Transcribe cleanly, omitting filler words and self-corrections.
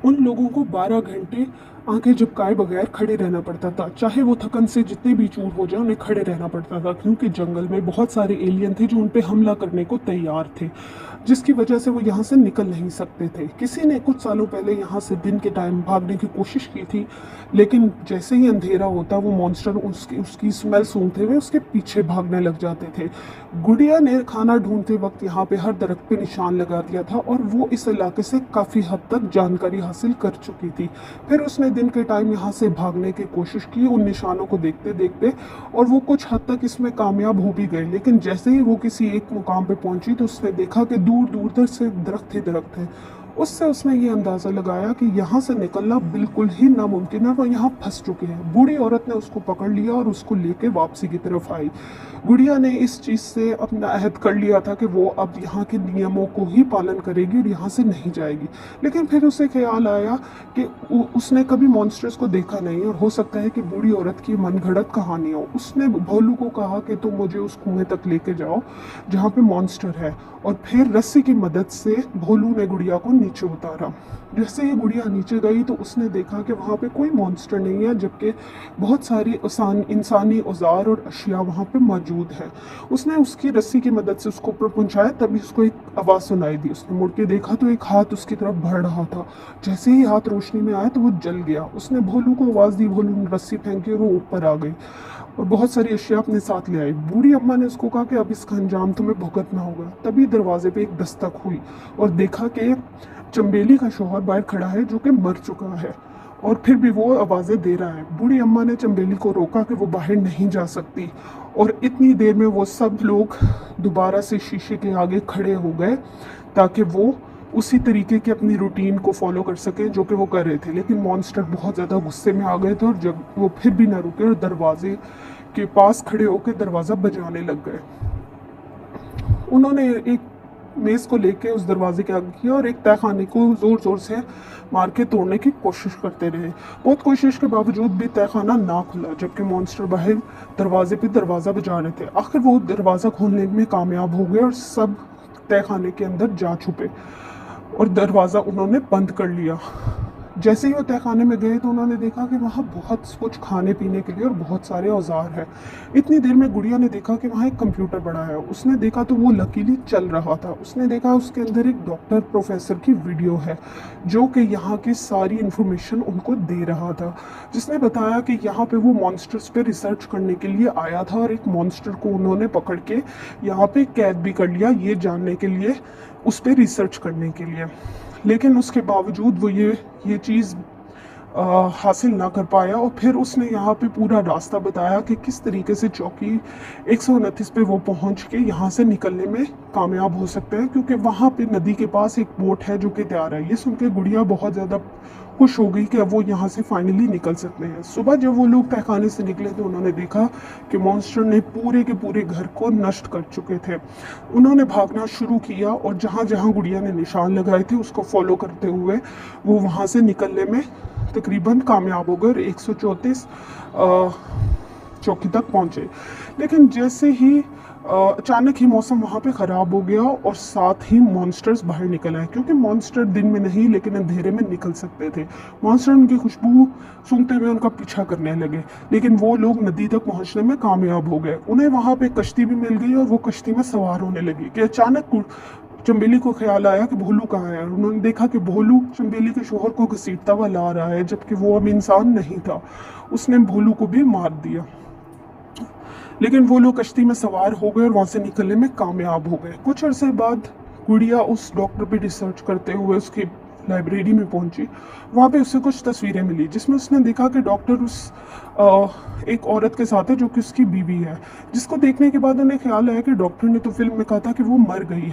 उन लोगों को 12 घंटे आंखें झपकाए बगैर खड़े रहना पड़ता था, चाहे वो थकन से जितने भी चूर हो जाए उन्हें खड़े रहना पड़ता था, क्योंकि जंगल में बहुत सारे एलियन थे जो उन पे हमला करने को तैयार थे, जिसकी वजह से वो यहाँ से निकल नहीं सकते थे। किसी ने कुछ सालों पहले यहाँ से दिन के टाइम भागने की कोशिश की थी, लेकिन जैसे ही अंधेरा होता वो मॉन्स्टर उसकी उसकी स्मेल सूंघते हुए उसके पीछे भागने लग जाते थे। गुड़िया ने खाना ढूंढते वक्त यहाँ पे हर दरख्त पे निशान लगा दिया था और वो इस इलाके से काफ़ी हद तक जानकारी हासिल कर चुकी थी। फिर उसने दिन के टाइम यहाँ से भागने की कोशिश की उन निशानों को देखते देखते, और वो कुछ हद तक इसमें कामयाब हो भी गए। लेकिन जैसे ही वो किसी एक मुकाम पे पहुंची तो उसने देखा कि दूर दूर तक से दरख्त ही दरख्त है। उससे उसने ये अंदाज़ा लगाया कि यहाँ से निकलना बिल्कुल ही नामुमकिन है, वो यहाँ फंस चुके हैं। बूढ़ी औरत ने उसको पकड़ लिया और उसको लेके वापसी की तरफ आई। गुड़िया ने इस चीज़ से अपना अहद कर लिया था कि वो अब यहाँ के नियमों को ही पालन करेगी और यहाँ से नहीं जाएगी। लेकिन फिर उसे ख्याल आया कि उसने कभी मॉन्स्टर्स को देखा नहीं और हो सकता है कि बूढ़ी औरत की मनगढ़ंत कहानी हो। उसने भोलू को कहा कि तुम मुझे उस कुएं तक लेके जाओ जहाँ पे मॉन्स्टर है, और फिर रस्सी की मदद से भोलू ने गुड़िया को नीचे उतारा। जैसे ही गुड़िया नीचे गई तो उसने देखा कि वहाँ पे कोई मॉन्स्टर नहीं है, जबकि बहुत सारी इंसानी औजार और अशिया वहाँ पे मौजूद है। उसने उसकी रस्सी की मदद से उसको ऊपर पहुँचाया, तभी उसको एक आवाज़ सुनाई दी। उसने मुड़ के देखा तो एक हाथ उसकी तरफ बढ़ रहा था। जैसे ही हाथ रोशनी में आया तो वो जल गया। उसने भोलू को आवाज़ दी, भोलू ने रस्सी फेंकी और वो ऊपर आ गई और बहुत सारी अशिया अपने साथ ले आई। बूढ़ी अम्मा ने उसको कहा कि अब इसका अंजाम तुम्हें भुगतना होगा। तभी दरवाजे पे एक दस्तक हुई और देखा कि चंबेली का शौहर बाहर खड़ा है जो कि मर चुका है, और फिर भी वो आवाज़ें दे रहा है। बूढ़ी अम्मा ने चंबेली को रोका कि वो बाहर नहीं जा सकती, और इतनी देर में वो सब लोग दोबारा से शीशे के आगे खड़े हो गए ताकि वो उसी तरीके की अपनी रूटीन को फॉलो कर सकें जो कि वो कर रहे थे। लेकिन मॉन्स्टर बहुत ज़्यादा गुस्से में आ गए थे और जब वो फिर भी ना रुके और दरवाजे के पास खड़े होकर दरवाज़ा बजाने लग गए। उन्होंने एक मेज़ को लेके उस दरवाजे के आगे किया और एक तहखाने को ज़ोर ज़ोर से मार के तोड़ने की कोशिश करते रहे। बहुत कोशिश के बावजूद भी तहखाना ना खुला, जबकि मॉन्स्टर बाहर दरवाजे पे दरवाज़ा बजा रहे थे। आखिर वो दरवाज़ा खोलने में कामयाब हो गए और सब तहखाने के अंदर जा छुपे और दरवाज़ा उन्होंने बंद कर लिया। जैसे ही वो तहखाने में गए तो उन्होंने देखा कि वहाँ बहुत कुछ खाने पीने के लिए और बहुत सारे औजार हैं। इतनी देर में गुड़िया ने देखा कि वहाँ एक कंप्यूटर पड़ा है। उसने देखा तो वो लकीली चल रहा था। उसने देखा उसके अंदर एक डॉक्टर प्रोफेसर की वीडियो है जो कि यहाँ की सारी इन्फॉर्मेशन उनको दे रहा था, जिसने बताया कि यहाँ पे वो मॉन्स्टर्स पे रिसर्च करने के लिए आया था और एक मॉन्स्टर को उन्होंने पकड़ के यहाँ पे कैद भी कर लिया, ये जानने के लिए, उस पर रिसर्च करने के लिए। लेकिन उसके बावजूद वो ये चीज़ हासिल ना कर पाया, और फिर उसने यहाँ पे पूरा रास्ता बताया कि किस तरीके से चौकी 129 पे वो पहुँच के यहाँ से निकलने में कामयाब हो सकते हैं, क्योंकि वहाँ पे नदी के पास एक बोट है जो कि तैयार है। ये सुन के गुड़िया बहुत ज़्यादा खुश हो गई कि अब वो यहाँ से फाइनली निकल सकते हैं। सुबह जब वो लोग तहखाने से निकले तो उन्होंने देखा कि मॉन्स्टर ने पूरे के पूरे घर को नष्ट कर चुके थे। उन्होंने भागना शुरू किया और जहाँ जहाँ गुड़िया ने निशान लगाए थे उसको फॉलो करते हुए वो वहाँ से निकलने में तकरीबन कामयाब हो गए और 134 चौकी तक पहुँचे। लेकिन जैसे ही अचानक ही मौसम वहाँ पे ख़राब हो गया और साथ ही मॉन्स्टर्स बाहर निकल आए, क्योंकि मॉन्स्टर दिन में नहीं लेकिन अंधेरे में निकल सकते थे। मॉन्स्टर उनकी खुशबू सूंघते हुए उनका पीछा करने लगे, लेकिन वो लोग नदी तक पहुँचने में कामयाब हो गए। उन्हें वहाँ पे कश्ती भी मिल गई और वो कश्ती में सवार होने लगी कि अचानक चंबेली को ख्याल आया कि भोलू कहाँ है। उन्होंने देखा कि भोलू चंबेली के शोहर को घसीटता हुआ ला रहा है, जबकि वो अब इंसान नहीं था। उसने भोलू को भी मार दिया। लेकिन वो लोग कश्ती में सवार हो गए और वहाँ से निकलने में कामयाब हो गए। कुछ अरसे बाद गुड़िया उस डॉक्टर पे रिसर्च करते हुए उसकी लाइब्रेरी में पहुंची। वहाँ पे उसे कुछ तस्वीरें मिली जिसमें उसने देखा कि डॉक्टर उस एक औरत के साथ है जो कि उसकी बीवी है, जिसको देखने के बाद उन्हें ख्याल आया कि डॉक्टर ने तो फिल्म में कहा था कि वो मर गई है।